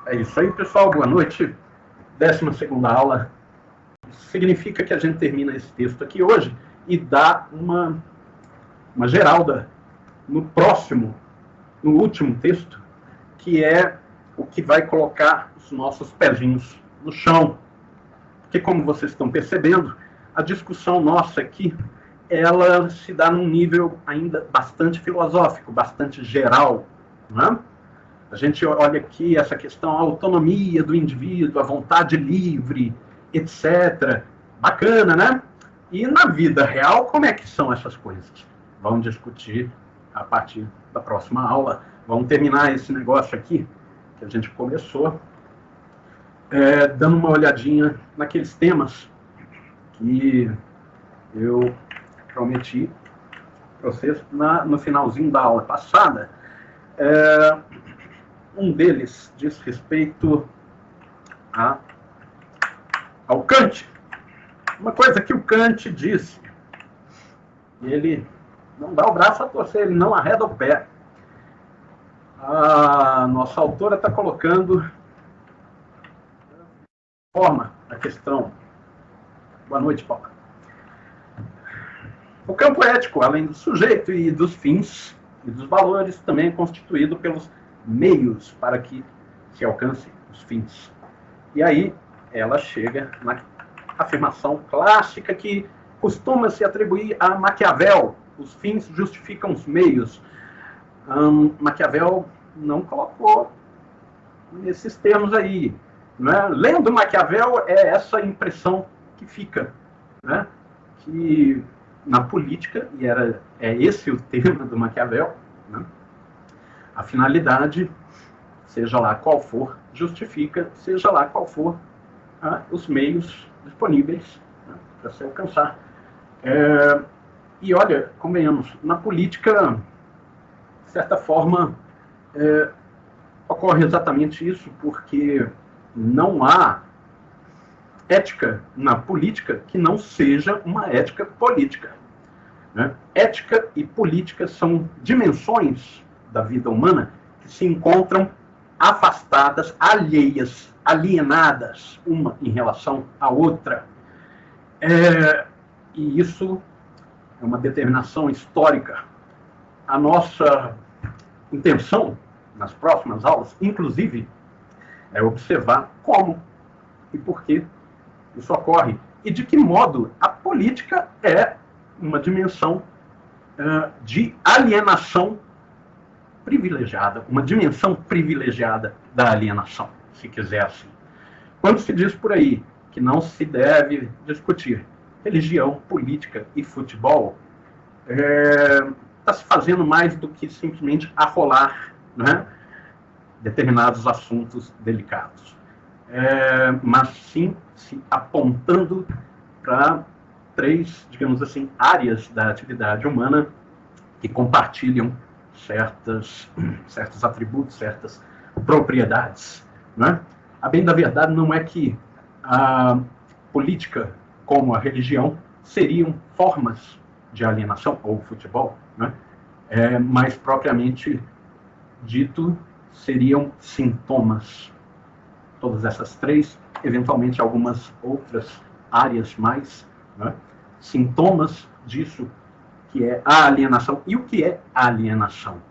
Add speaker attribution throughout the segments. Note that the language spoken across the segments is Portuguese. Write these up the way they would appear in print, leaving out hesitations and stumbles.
Speaker 1: É isso aí, pessoal. Boa noite. 12ª aula. Isso significa que a gente termina esse texto aqui hoje e dá uma geralda no último texto, que é o que vai colocar os nossos pezinhos no chão. Porque, como vocês estão percebendo, a discussão nossa aqui, ela se dá num nível ainda bastante filosófico, bastante geral, né? A gente olha aqui essa questão, a autonomia do indivíduo, a vontade livre, etc. Bacana, né? E na vida real, como é que são essas coisas? Vamos discutir a partir da próxima aula. Vamos terminar esse negócio aqui que a gente começou, dando uma olhadinha naqueles temas que eu prometi para vocês no finalzinho da aula passada. Um deles diz respeito ao Kant. Uma coisa que o Kant disse, ele não dá o braço a torcer, ele não arreda o pé. A nossa autora está colocando forma a questão. Boa noite, Paulo. O campo ético, além do sujeito e dos fins e dos valores, também é constituído pelos meios para que se alcance os fins. E aí ela chega na afirmação clássica que costuma se atribuir a Maquiavel: os fins justificam os meios. Maquiavel não colocou nesses termos aí, né? Lendo Maquiavel, é essa impressão que fica, né? Que na política, e é esse o tema do Maquiavel, né? A finalidade, seja lá qual for, justifica, seja lá qual for, os meios disponíveis, né, para se alcançar. E olha, convenhamos, na política, de certa forma, ocorre exatamente isso, porque não há ética na política que não seja uma ética política, né? Ética e política são dimensões da vida humana que se encontram afastadas, alheias, alienadas uma em relação à outra. E isso é uma determinação histórica. A nossa intenção nas próximas aulas, inclusive, é observar como e por que isso ocorre e de que modo a política é uma dimensão de alienação privilegiada, uma dimensão privilegiada da alienação, se quiser assim. Quando se diz por aí que não se deve discutir religião, política e futebol, está se fazendo mais do que simplesmente arrolar, né, determinados assuntos delicados, mas sim se apontando para 3, digamos assim, áreas da atividade humana que compartilham certos atributos, certas propriedades, né? A bem da verdade, não é que a política como a religião seriam formas de alienação, ou o futebol, né? Mais propriamente dito, seriam sintomas. Todas essas 3, eventualmente algumas outras áreas mais, né? Sintomas disso que é a alienação. E o que é alienação?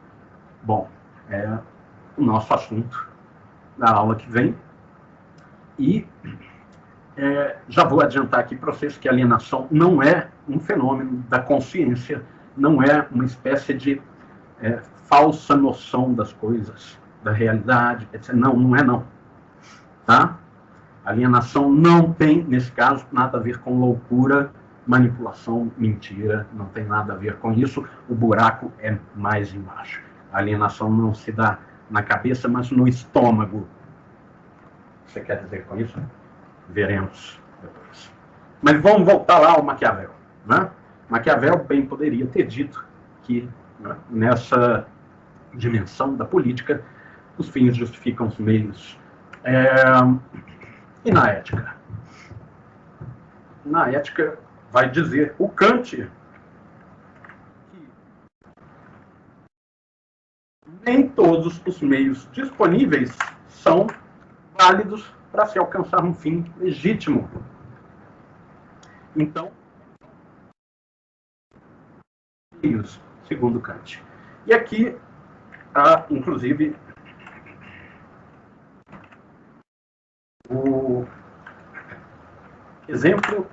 Speaker 1: Bom, é o nosso assunto da aula que vem. E já vou adiantar aqui para vocês que a alienação não é um fenômeno da consciência, não é uma espécie de falsa noção das coisas, da realidade, etc. Não é não. Tá? Alienação não tem, nesse caso, nada a ver com loucura, manipulação, mentira, não tem nada a ver com isso. O buraco é mais embaixo. A alienação não se dá na cabeça, mas no estômago. O que você quer dizer com isso? Veremos depois. Mas vamos voltar lá ao Maquiavel, né? Maquiavel bem poderia ter dito que, né, nessa dimensão da política, os fins justificam os meios. E na ética? Na ética, vai dizer o Kant que nem todos os meios disponíveis são válidos para se alcançar um fim legítimo. Então, segundo Kant. E aqui há, inclusive, o exemplo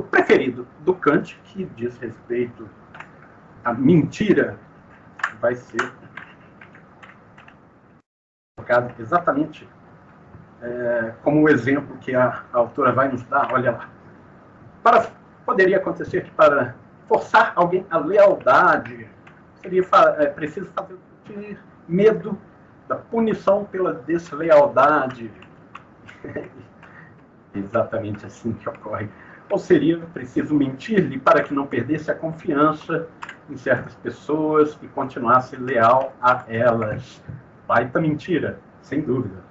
Speaker 1: preferido do Kant, que diz respeito à mentira, vai ser colocado exatamente como o exemplo que a autora vai nos dar. Olha lá. Poderia acontecer que para forçar alguém à lealdade, seria preciso fazer medo da punição pela deslealdade. Exatamente assim que ocorre. Ou seria preciso mentir-lhe para que não perdesse a confiança em certas pessoas e continuasse leal a elas. Baita mentira, sem dúvida.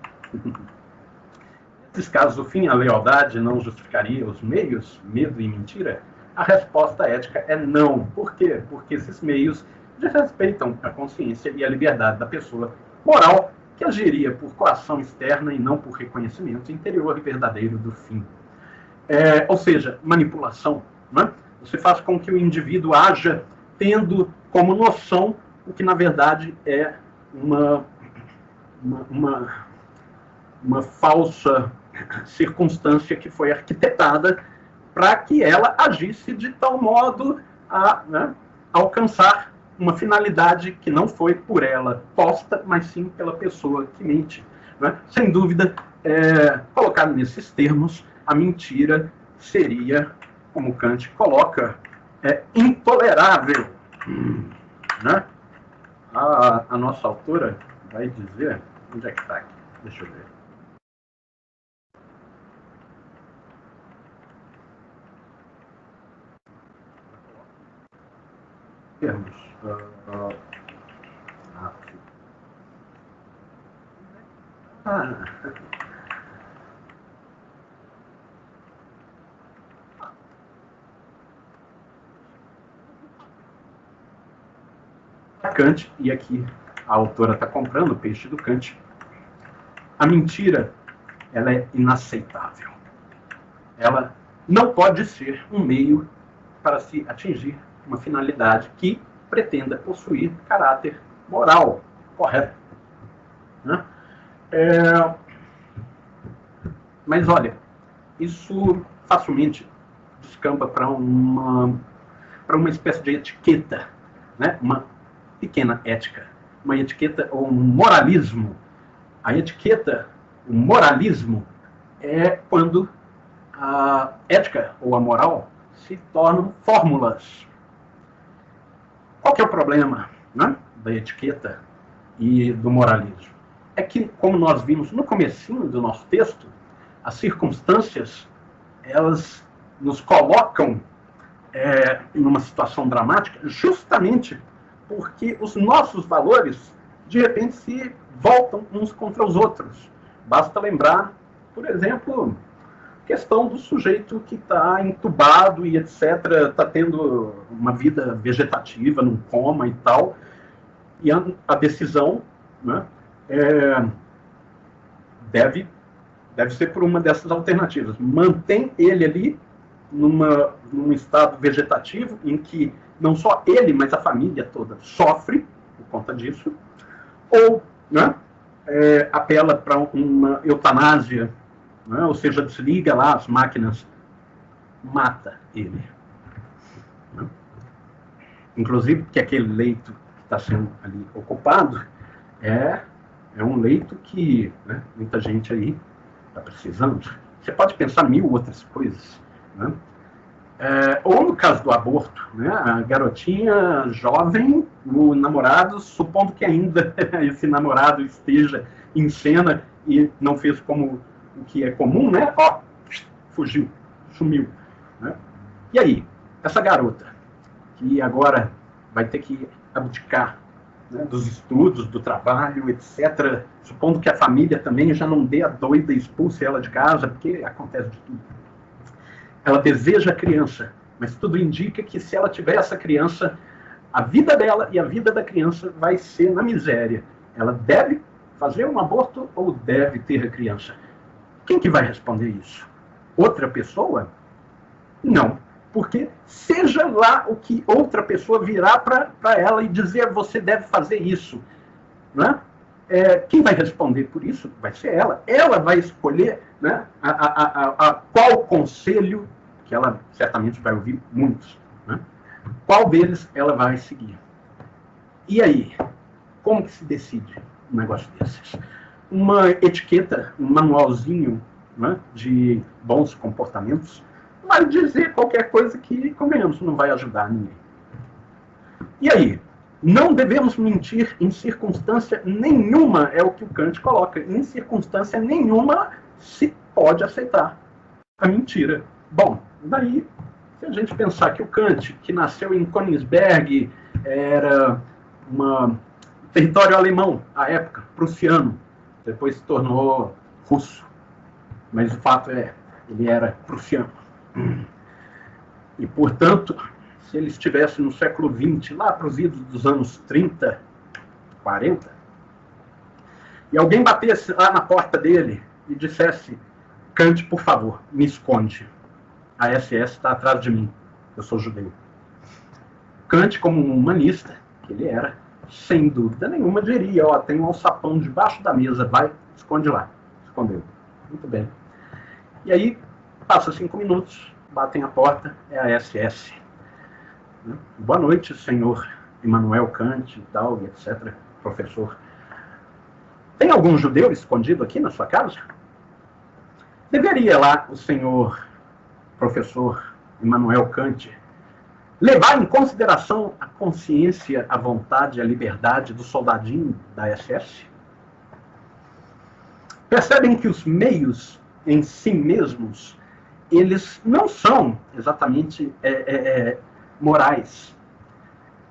Speaker 1: Nesses casos, o fim, a lealdade, não justificaria os meios, medo e mentira? A resposta ética é não. Por quê? Porque esses meios desrespeitam a consciência e a liberdade da pessoa moral, que agiria por coação externa e não por reconhecimento interior e verdadeiro do fim. Ou seja, manipulação. Né? Você faz com que o indivíduo haja tendo como noção o que, na verdade, é uma falsa circunstância que foi arquitetada para que ela agisse de tal modo a alcançar uma finalidade que não foi por ela posta, mas sim pela pessoa que mente. Né? Sem dúvida, colocado nesses termos, a mentira seria, como Kant coloca, intolerável. Né? A nossa autora vai dizer... Onde é que está aqui? Deixa eu ver. Termos. Kant, e aqui a autora está comprando o peixe do Kant. A mentira, ela é inaceitável. Ela não pode ser um meio para se atingir uma finalidade que pretenda possuir caráter moral correto. Né? Mas olha, isso facilmente descamba para uma espécie de etiqueta, né? Uma pequena ética, uma etiqueta ou um moralismo. A etiqueta, o moralismo, é quando a ética ou a moral se tornam fórmulas. Qual que é o problema, né, da etiqueta e do moralismo? É que, como nós vimos no comecinho do nosso texto, as circunstâncias, elas nos colocam em uma situação dramática justamente porque os nossos valores, de repente, se voltam uns contra os outros. Basta lembrar, por exemplo, a questão do sujeito que está entubado e etc., está tendo uma vida vegetativa, num coma e tal, e a decisão, né, deve ser por uma dessas alternativas. Mantém ele ali num estado vegetativo em que não só ele, mas a família toda sofre por conta disso, ou, né, apela para uma eutanásia, né, ou seja, desliga lá as máquinas, mata ele. Né? Inclusive porque aquele leito que está sendo ali ocupado é um leito que, né, muita gente aí está precisando. Você pode pensar mil outras coisas. Né? Ou no caso do aborto, né? A garotinha jovem, o namorado, supondo que ainda esse namorado esteja em cena e não fez como o que é comum, né? Ó, fugiu, sumiu. Né? E aí, essa garota, que agora vai ter que abdicar, né, dos estudos, do trabalho, etc., supondo que a família também já não dê a doida e expulse ela de casa, porque acontece de tudo. Ela deseja a criança, mas tudo indica que se ela tiver essa criança, a vida dela e a vida da criança vai ser na miséria. Ela deve fazer um aborto ou deve ter a criança? Quem que vai responder isso? Outra pessoa? Não. Porque seja lá o que outra pessoa virar para ela e dizer você deve fazer isso, né? Quem vai responder por isso vai ser ela. Ela vai escolher, né, qual conselho, que ela certamente vai ouvir muitos, né? Qual deles ela vai seguir. E aí, como que se decide um negócio desses? Uma etiqueta, um manualzinho, né, de bons comportamentos vai dizer qualquer coisa que, convenhamos, não vai ajudar ninguém. E aí? Não devemos mentir em circunstância nenhuma, é o que o Kant coloca. Em circunstância nenhuma se pode aceitar a mentira. Bom, daí, se a gente pensar que o Kant, que nasceu em Königsberg, era um território alemão, à época, prussiano, depois se tornou russo. Mas o fato é, ele era prussiano. E, portanto, se ele estivesse no século XX, lá para os idos dos anos 30, 40, e alguém batesse lá na porta dele e dissesse: Kant, por favor, me esconde. A SS está atrás de mim. Eu sou judeu. Kant, como um humanista que ele era, sem dúvida nenhuma, diria: ó, tem um alçapão debaixo da mesa, vai, esconde lá. Escondeu. Muito bem. E aí, passa 5 minutos, batem a porta, é a SS. Boa noite, senhor Immanuel Kant e tal, etc., professor. Tem algum judeu escondido aqui na sua casa? Deveria lá o senhor professor Immanuel Kant levar em consideração a consciência, a vontade, a liberdade do soldadinho da SS? Percebem que os meios em si mesmos, eles não são exatamente morais.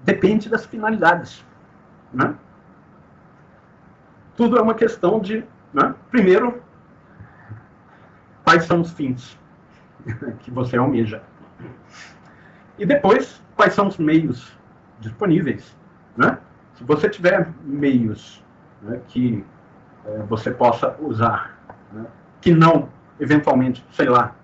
Speaker 1: Depende das finalidades, né? Tudo é uma questão de, né, primeiro, quais são os fins que você almeja. E depois, quais são os meios disponíveis, né? Se você tiver meios, né, que você possa usar, né, que não, eventualmente, sei lá,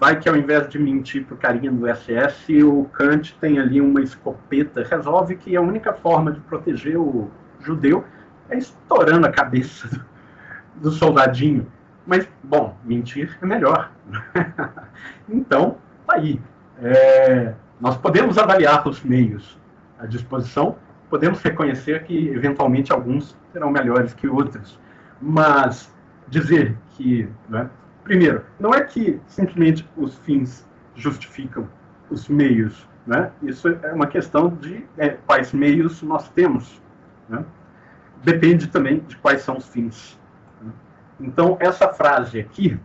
Speaker 1: vai que ao invés de mentir para o carinha do SS, o Kant tem ali uma escopeta, resolve que a única forma de proteger o judeu é estourando a cabeça do soldadinho. Mas, bom, mentir é melhor. Então, tá aí. Nós podemos avaliar os meios à disposição, podemos reconhecer que, eventualmente, alguns serão melhores que outros. Mas dizer que, né, primeiro, não é que simplesmente os fins justificam os meios, né? Isso é uma questão de quais meios nós temos, né? Depende também de quais são os fins. Né? Então, essa frase aqui,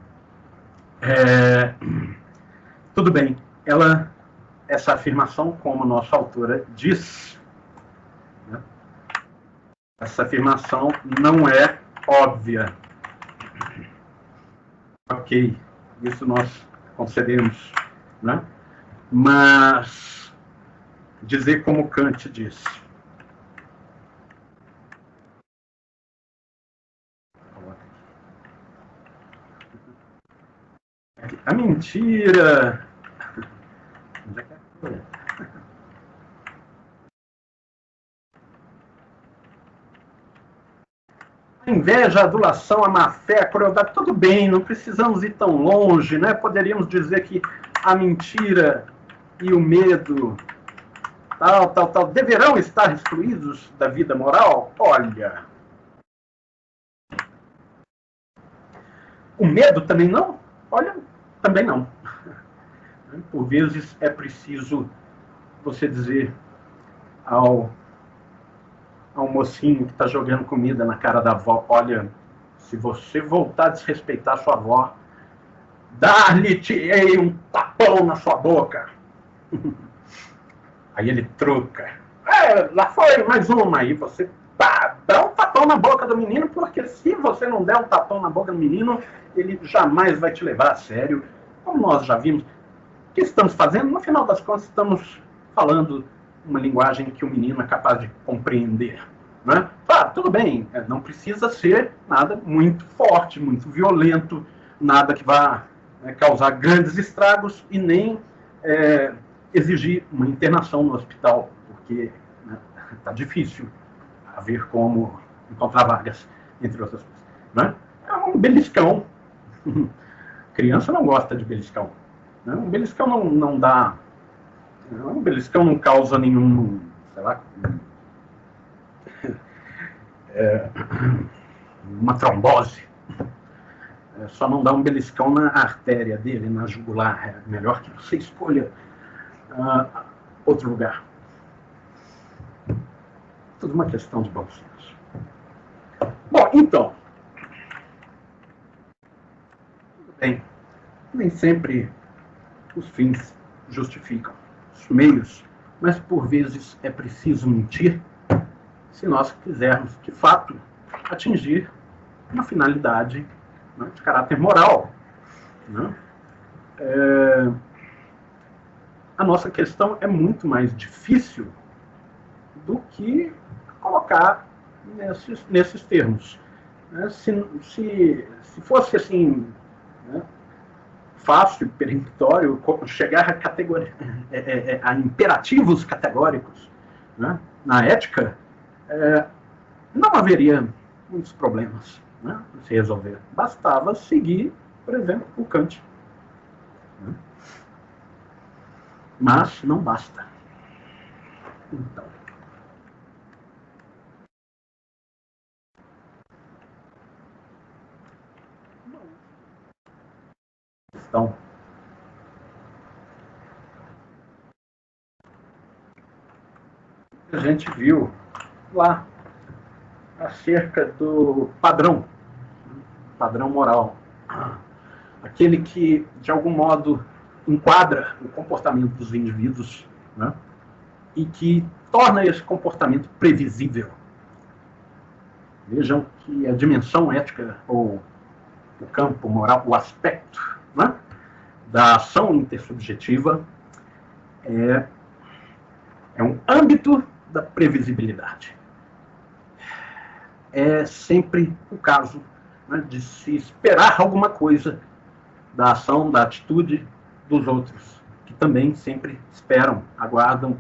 Speaker 1: tudo bem, essa afirmação, como a nossa autora diz, né? Essa afirmação não é óbvia. Ok, isso nós concedemos, né? Mas dizer como Kant diz. A mentira. A inveja, a adulação, a má-fé, a crueldade, tudo bem, não precisamos ir tão longe, né? Poderíamos dizer que a mentira e o medo, tal, deverão estar excluídos da vida moral? Olha, o medo também não? Olha, também não. Por vezes é preciso você dizer ao mocinho que está jogando comida na cara da avó: olha, se você voltar a desrespeitar sua avó, dar-lhe-te-ei um tapão na sua boca. Aí ele truca. Lá foi mais uma. Aí você dá um tapão na boca do menino, porque se você não der um tapão na boca do menino, ele jamais vai te levar a sério. Como nós já vimos, o que estamos fazendo? No final das contas, estamos falando uma linguagem que o menino é capaz de compreender. Né? Claro, tudo bem, não precisa ser nada muito forte, muito violento, nada que vá causar grandes estragos e nem exigir uma internação no hospital, porque está difícil haver como encontrar vagas, entre outras coisas. Né? É um beliscão. Criança não gosta de beliscão. Né? Um beliscão não dá. Um beliscão não causa nenhum, sei lá, uma trombose. Só não dá um beliscão na artéria dele, na jugular. É melhor que você escolha outro lugar. Tudo uma questão de bom senso. Bom, então. Tudo bem. Nem sempre os fins justificam os meios, mas por vezes é preciso mentir se nós quisermos, de fato, atingir uma finalidade de caráter moral. Né? A nossa questão é muito mais difícil do que colocar nesses termos. Se fosse assim, fácil, peremptório, chegar a imperativos categóricos, né, na ética, não haveria muitos problemas para se resolver. Bastava seguir, por exemplo, o Kant. Né? Mas não basta. Então, a gente viu lá acerca do padrão moral, aquele que, de algum modo, enquadra o comportamento dos indivíduos, né? E que torna esse comportamento previsível. Vejam que a dimensão ética, ou o campo moral, o aspecto, né, da ação intersubjetiva é um âmbito da previsibilidade. É sempre o caso, né, de se esperar alguma coisa da ação, da atitude dos outros, que também sempre esperam, aguardam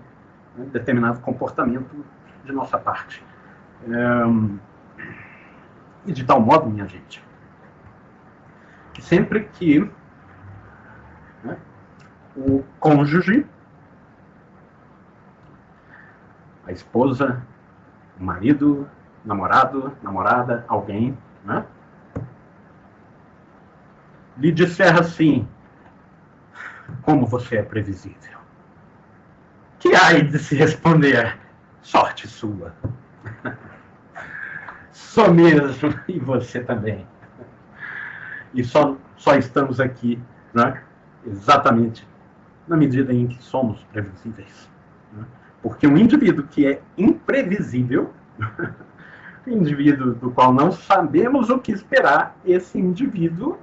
Speaker 1: determinado comportamento de nossa parte. E de tal modo, minha gente, que sempre que o cônjuge, a esposa, o marido, namorado, namorada, alguém, né, lhe disser assim: como você é previsível, que há de se responder: sorte sua. Sou mesmo, e você também. E só estamos aqui, né, exatamente na medida em que somos previsíveis. Né? Porque um indivíduo que é imprevisível, um indivíduo do qual não sabemos o que esperar, esse indivíduo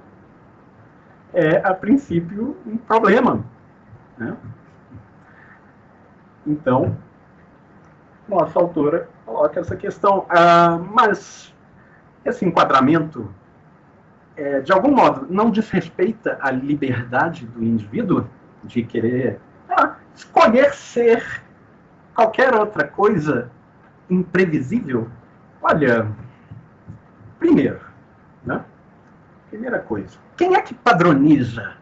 Speaker 1: é, a princípio, um problema. Né? Então, nossa autora coloca essa questão. Mas esse enquadramento, de algum modo, não desrespeita a liberdade do indivíduo de querer escolher ser qualquer outra coisa imprevisível? Olha, primeiro, né? Primeira coisa, quem é que padroniza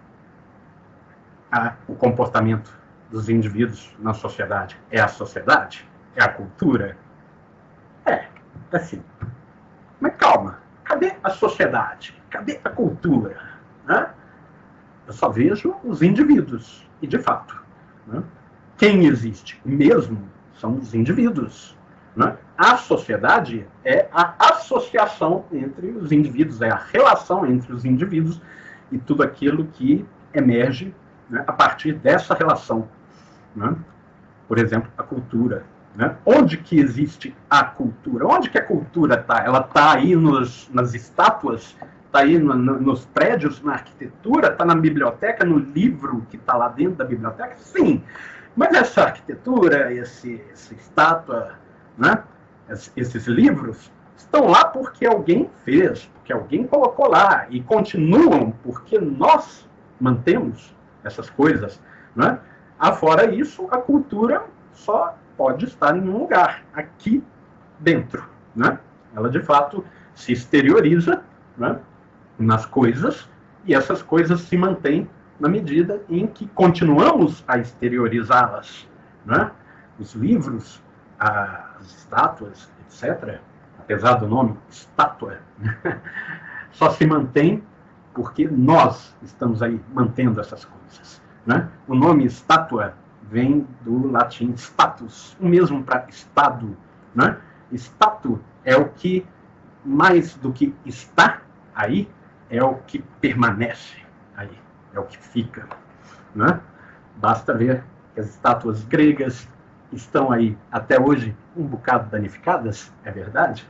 Speaker 1: o comportamento dos indivíduos na sociedade? É a sociedade? É a cultura? Assim. Mas calma, cadê a sociedade? Cadê a cultura? Né? Eu só vejo os indivíduos. E, de fato, né, quem existe mesmo são os indivíduos. Né? A sociedade é a associação entre os indivíduos, é a relação entre os indivíduos e tudo aquilo que emerge, né, a partir dessa relação. Né? Por exemplo, a cultura. Né? Onde que existe a cultura? Onde que a cultura está? Ela está aí nas estátuas? Está aí nos prédios, na arquitetura? Está na biblioteca, no livro que está lá dentro da biblioteca? Sim. Mas essa arquitetura, essa estátua, né, Esses livros estão lá porque alguém fez, porque alguém colocou lá, e continuam porque nós mantemos essas coisas, né? Afora isso, a cultura só pode estar em um lugar, aqui dentro, né? Ela, de fato, se exterioriza, né, nas coisas, e essas coisas se mantêm na medida em que continuamos a exteriorizá-las, né? Os livros, as estátuas, etc., apesar do nome estátua, só se mantém porque nós estamos aí mantendo essas coisas, né? O nome estátua vem do latim status, o mesmo para estado, né? Status é o que, mais do que está aí, é o que permanece aí, é o que fica, né? Basta ver que as estátuas gregas estão aí até hoje um bocado danificadas, é verdade?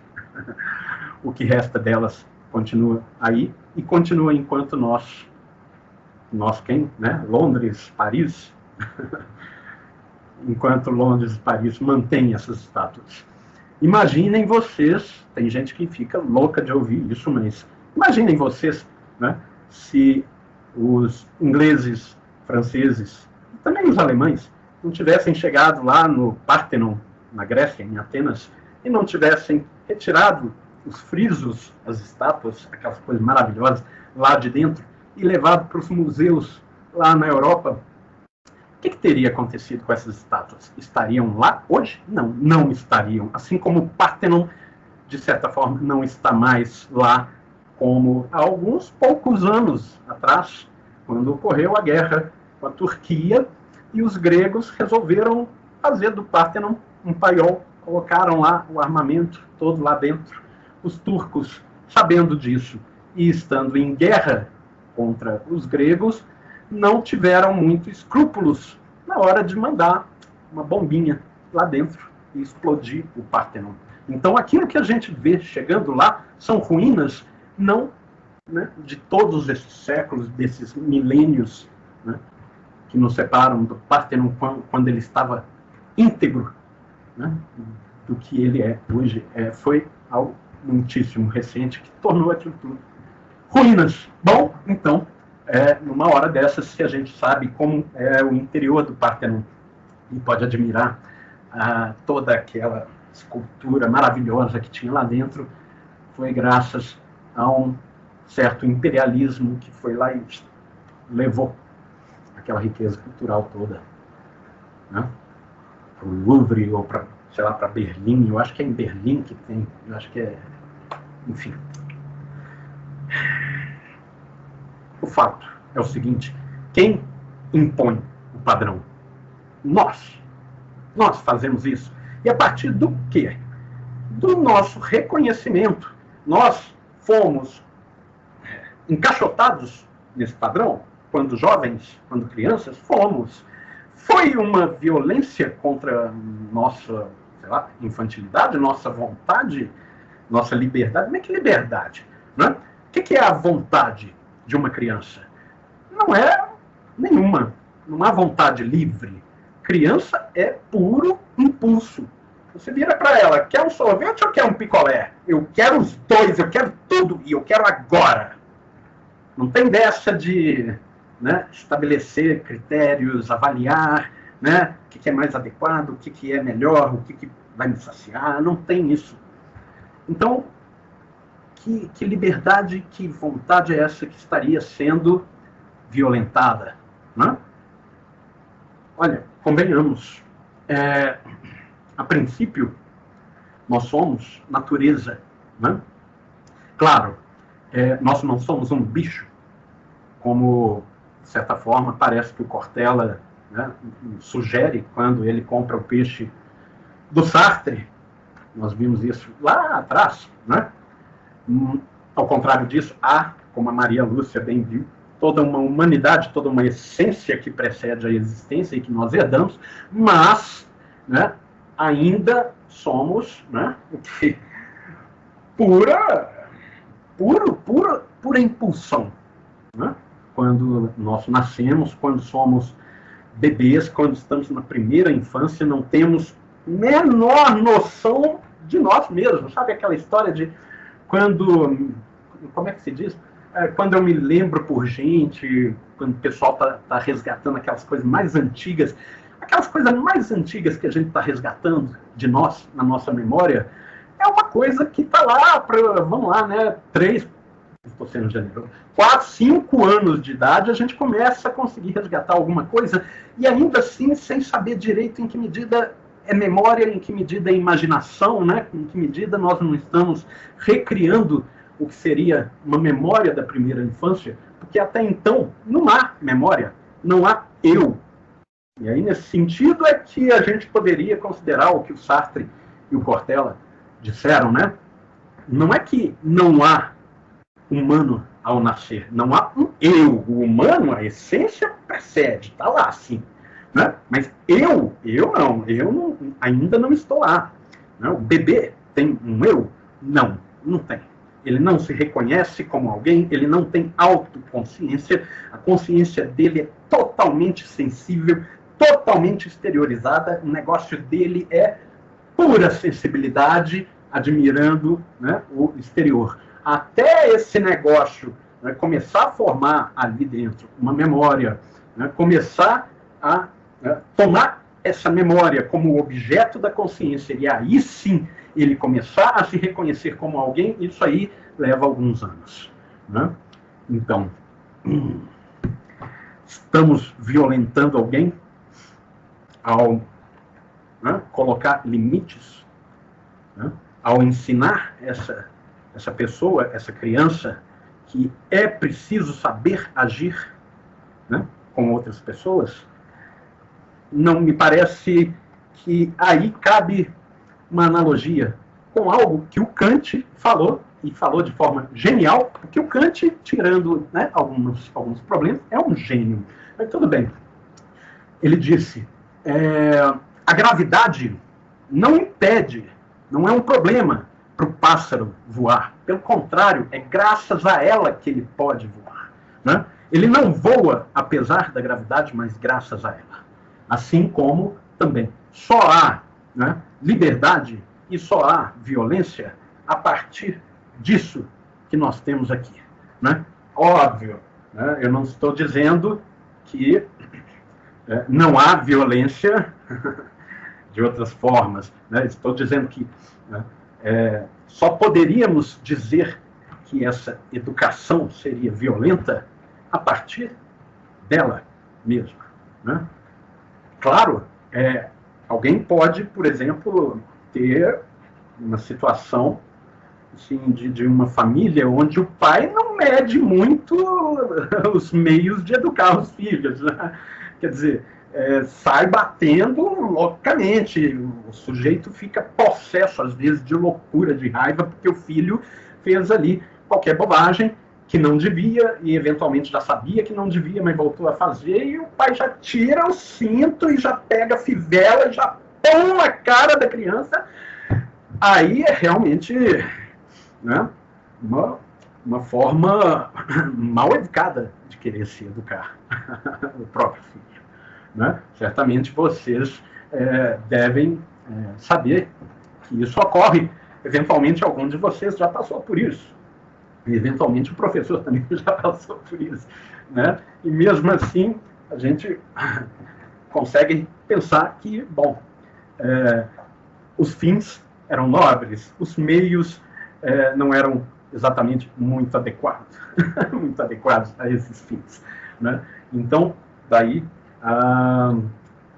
Speaker 1: O que resta delas continua aí e continua enquanto nós quem, né? Londres, Paris, enquanto Londres e Paris mantêm essas estátuas. Imaginem vocês, tem gente que fica louca de ouvir isso, mas imaginem vocês, né, se os ingleses, franceses, também os alemães, não tivessem chegado lá no Parthenon, na Grécia, em Atenas, e não tivessem retirado os frisos, as estátuas, aquelas coisas maravilhosas lá de dentro, e levado para os museus lá na Europa. O que teria acontecido com essas estátuas? Estariam lá hoje? Não, não estariam. Assim como o Parthenon, de certa forma, não está mais lá, como há alguns poucos anos atrás, quando ocorreu a guerra com a Turquia, e os gregos resolveram fazer do Parthenon um paiol, colocaram lá o armamento todo lá dentro. Os turcos, sabendo disso e estando em guerra contra os gregos, não tiveram muito escrúpulos na hora de mandar uma bombinha lá dentro e explodir o Parthenon. Então, aquilo que a gente vê chegando lá são ruínas, não, né, de todos esses séculos, desses milênios, né, que nos separam do Parthenon quando ele estava íntegro, né, do que ele é hoje. Foi algo muitíssimo recente que tornou aquilo tudo ruínas. Bom, então, numa hora dessas, se a gente sabe como é o interior do Parthenon e pode admirar toda aquela escultura maravilhosa que tinha lá dentro, foi graças a um certo imperialismo que foi lá e levou aquela riqueza cultural toda, né, para o Louvre ou para, sei lá, para Berlim. Eu acho que é em Berlim que tem, eu acho que é, enfim. O fato é o seguinte: quem impõe o padrão? Nós. Nós fazemos isso. E a partir do quê? Do nosso reconhecimento. Nós fomos encaixotados nesse padrão quando jovens, quando crianças, fomos. Foi uma violência contra nossa, sei lá, infantilidade, nossa vontade, nossa liberdade. Como é que liberdade? Né? O que é a vontade de uma criança? Não é nenhuma. Não há vontade livre. Criança é puro impulso. Você vira para ela, quer um sorvete ou quer um picolé? Eu quero os dois, eu quero tudo e eu quero agora. Não tem dessa de, né, estabelecer critérios, avaliar, né, o que é mais adequado, o que é melhor, o que vai me saciar. Não tem isso. Então, que liberdade, que vontade é essa que estaria sendo violentada? Né? Olha, convenhamos, a princípio, nós somos natureza. Né? Claro, nós não somos um bicho, como, de certa forma, parece que o Cortella, né, sugere quando ele compra o peixe do Sartre. Nós vimos isso lá atrás, né? Ao contrário disso, há, como a Maria Lúcia bem viu, toda uma humanidade, toda uma essência que precede a existência e que nós herdamos, mas, né, ainda somos, né, pura impulsão. Né? Quando nós nascemos, quando somos bebês, quando estamos na primeira infância, não temos menor noção de nós mesmos. Sabe aquela história de quando... Como é que se diz? Quando eu me lembro por gente, quando o pessoal está resgatando aquelas coisas mais antigas, aquelas coisas mais antigas que a gente está resgatando de nós, na nossa memória, é uma coisa que está lá, vamos lá, né, 4, 5 anos de idade, a gente começa a conseguir resgatar alguma coisa, e ainda assim, sem saber direito em que medida é memória, em que medida é imaginação, né, em que medida nós não estamos recriando o que seria uma memória da primeira infância, porque até então não há memória, não há eu. E aí, nesse sentido, é que a gente poderia considerar o que o Sartre e o Cortella disseram, né? Não é que não há humano ao nascer, não há um eu. O humano, a essência, precede, está lá, sim. Né? Mas eu não, ainda não estou lá. Né? O bebê tem um eu? Não, não tem. Ele não se reconhece como alguém, ele não tem autoconsciência, a consciência dele é totalmente sensível, totalmente exteriorizada, o negócio dele é pura sensibilidade, admirando, né, o exterior. Até esse negócio, né, começar a formar ali dentro uma memória, né, começar a tomar essa memória como objeto da consciência, e aí sim ele começar a se reconhecer como alguém, isso aí leva alguns anos. Né? Então, estamos violentando alguém ao, né, colocar limites, né, ao ensinar essa pessoa, essa criança, que é preciso saber agir, né, com outras pessoas. Não me parece que aí cabe uma analogia com algo que o Kant falou, e falou de forma genial, porque o Kant, tirando, né, alguns problemas, é um gênio. Mas tudo bem. Ele disse, a gravidade não impede, não é um problema para o pássaro voar. Pelo contrário, é graças a ela que ele pode voar. Né? Ele não voa apesar da gravidade, mas graças a ela. Assim como também só há, né, liberdade e só há violência a partir disso que nós temos aqui. Né? Óbvio, né, eu não estou dizendo que não há violência de outras formas. Né? Estou dizendo que, né, só poderíamos dizer que essa educação seria violenta a partir dela mesma. Né? Claro, alguém pode, por exemplo, ter uma situação assim, de uma família onde o pai não mede muito os meios de educar os filhos. Né? Quer dizer, sai batendo loucamente. O sujeito fica possesso, às vezes, de loucura, de raiva, porque o filho fez ali qualquer bobagem que não devia, e eventualmente já sabia que não devia, mas voltou a fazer, e o pai já tira o cinto e já pega a fivela e já põe na cara da criança. Aí é realmente, né, uma forma mal educada de querer se educar o próprio filho. Né? Certamente vocês devem saber que isso ocorre. Eventualmente algum de vocês já passou por isso. E, eventualmente, o professor também já passou por isso. Né? E, mesmo assim, a gente consegue pensar que, bom, os fins eram nobres, os meios não eram exatamente muito adequados, muito adequados a esses fins. Né? Então, daí,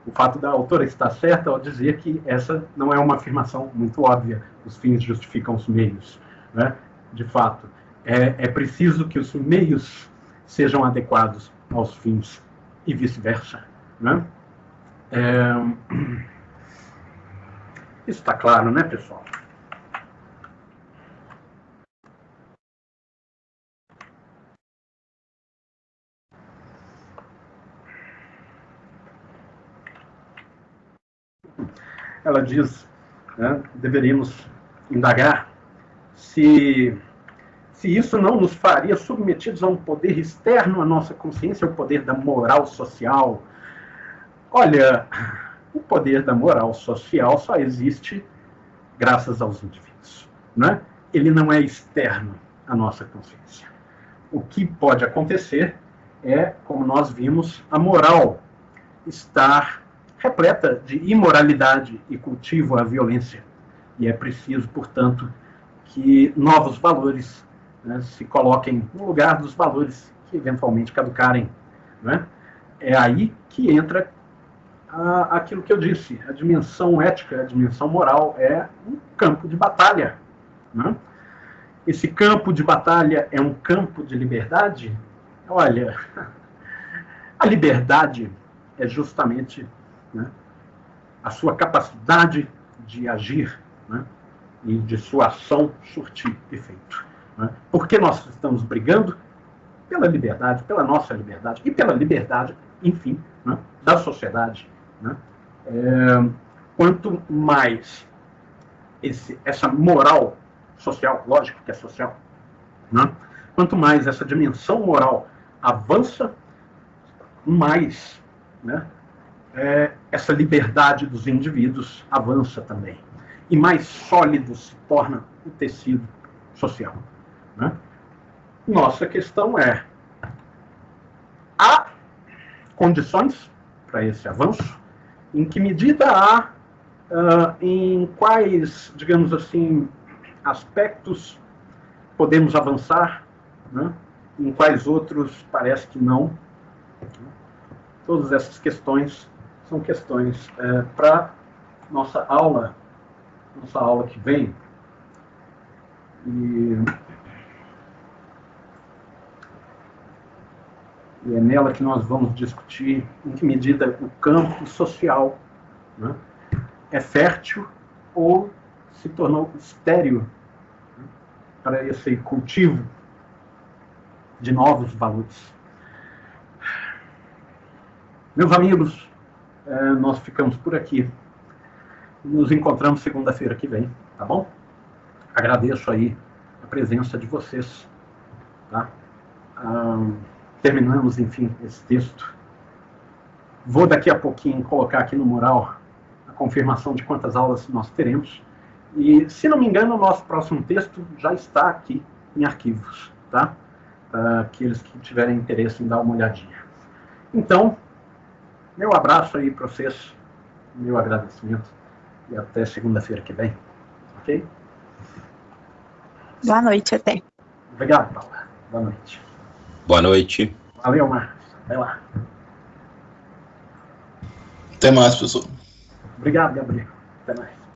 Speaker 1: o fato da autora estar certa ao dizer que essa não é uma afirmação muito óbvia, os fins justificam os meios. Né? De fato, é preciso que os meios sejam adequados aos fins e vice-versa. Né? Isso está claro, né, pessoal? Ela diz, né, deveríamos indagar se isso não nos faria submetidos a um poder externo à nossa consciência, o poder da moral social. Olha, o poder da moral social só existe graças aos indivíduos, né? Ele não é externo à nossa consciência. O que pode acontecer é, como nós vimos, a moral estar repleta de imoralidade e cultivo à violência. E é preciso, portanto, que novos valores, né, se coloquem no lugar dos valores que eventualmente caducarem. Né? É aí que entra aquilo que eu disse, a dimensão ética, a dimensão moral é um campo de batalha. Né? Esse campo de batalha é um campo de liberdade? Olha, a liberdade é justamente, né, a sua capacidade de agir, né, e de sua ação surtir efeito. Né? Por que nós estamos brigando? Pela liberdade, pela nossa liberdade e pela liberdade, enfim, né, da sociedade. Né? Quanto mais essa moral social, lógico que é social, né? Quanto mais essa dimensão moral avança, mais, né, essa liberdade dos indivíduos avança também. E mais sólido se torna o tecido social. Né? Nossa questão é: há condições para esse avanço? Em que medida há? Em quais, digamos assim, aspectos podemos avançar? Né? Em quais outros parece que não? Todas essas questões são questões para nossa aula que vem. E é nela que nós vamos discutir em que medida o campo social, né, é fértil ou se tornou estéril, né, para esse cultivo de novos valores. Meus amigos, nós ficamos por aqui. Nos encontramos segunda-feira que vem, tá bom? Agradeço aí a presença de vocês, tá? Terminamos, enfim, esse texto. Vou daqui a pouquinho colocar aqui no mural a confirmação de quantas aulas nós teremos. E, se não me engano, o nosso próximo texto já está aqui em arquivos, tá? Para aqueles que tiverem interesse em dar uma olhadinha. Então, meu abraço aí para vocês, meu agradecimento e até segunda-feira que vem, ok?
Speaker 2: Boa noite, até.
Speaker 1: Obrigado, Paula. Boa noite.
Speaker 3: Boa noite.
Speaker 1: Valeu, Marcos. Até lá.
Speaker 4: Até mais, professor.
Speaker 1: Obrigado, Gabriel. Até mais.